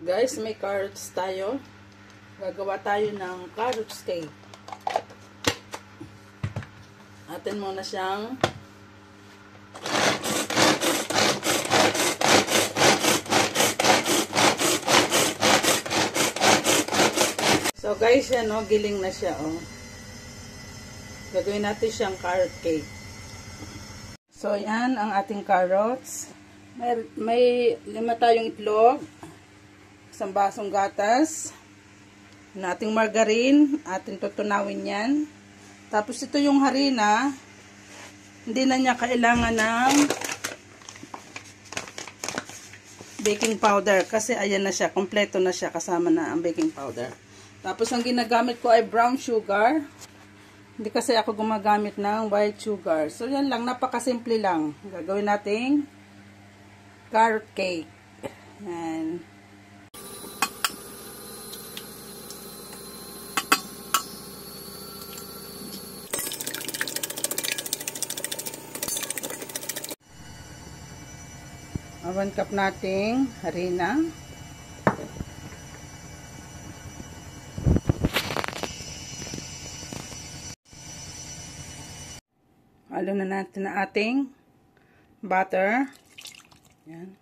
Guys, may carrots tayo. Gagawa tayo ng carrots cake. Atin muna siyang so guys, yan o, giling na siya o. Gagawin natin siyang carrot cake. So yan ang ating carrots. May 5 tayong itlog, isang basong gatas, nating margarine, ating tutunawin yan. Tapos ito yung harina, hindi na niya kailangan ng baking powder kasi ayan na siya, kompleto na siya, kasama na ang baking powder. Tapos ang ginagamit ko ay brown sugar. Hindi kasi ako gumagamit ng white sugar. So yan lang, napakasimple lang. Gagawin nating carrot cake. Yan. One cup nating harina. Halo na natin na ating butter. Yan.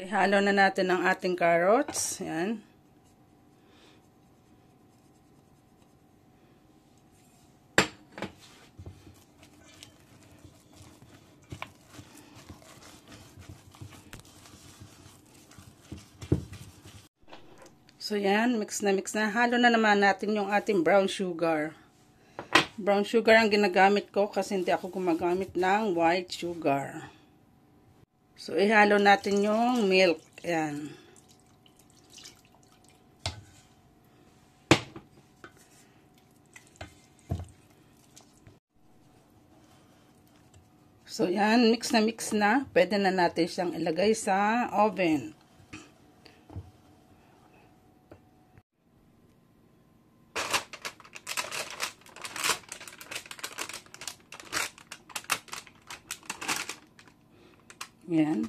Ihalo na natin ang ating carrots. Yan. So yan, mix na. Halo na naman natin yung ating brown sugar. Brown sugar ang ginagamit ko kasi hindi ako gumagamit ng white sugar. So ihalo natin yung milk. Yan. So yan, mix na. Pwede na natin siyang ilagay sa oven. Yan.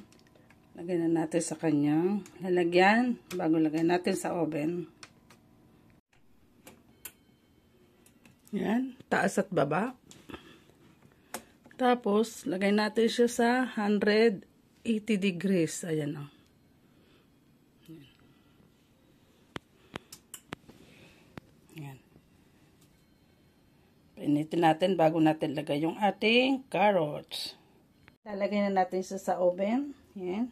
Lagay na natin sa kanyang lalagyan bago lagay natin sa oven. Yan. Taas at baba. Tapos, lagay natin siya sa 180 degrees. Ayan o. Yan. Painitin natin bago natin lagay yung ating carrots. Lalagay na natin siya sa oven. Yan.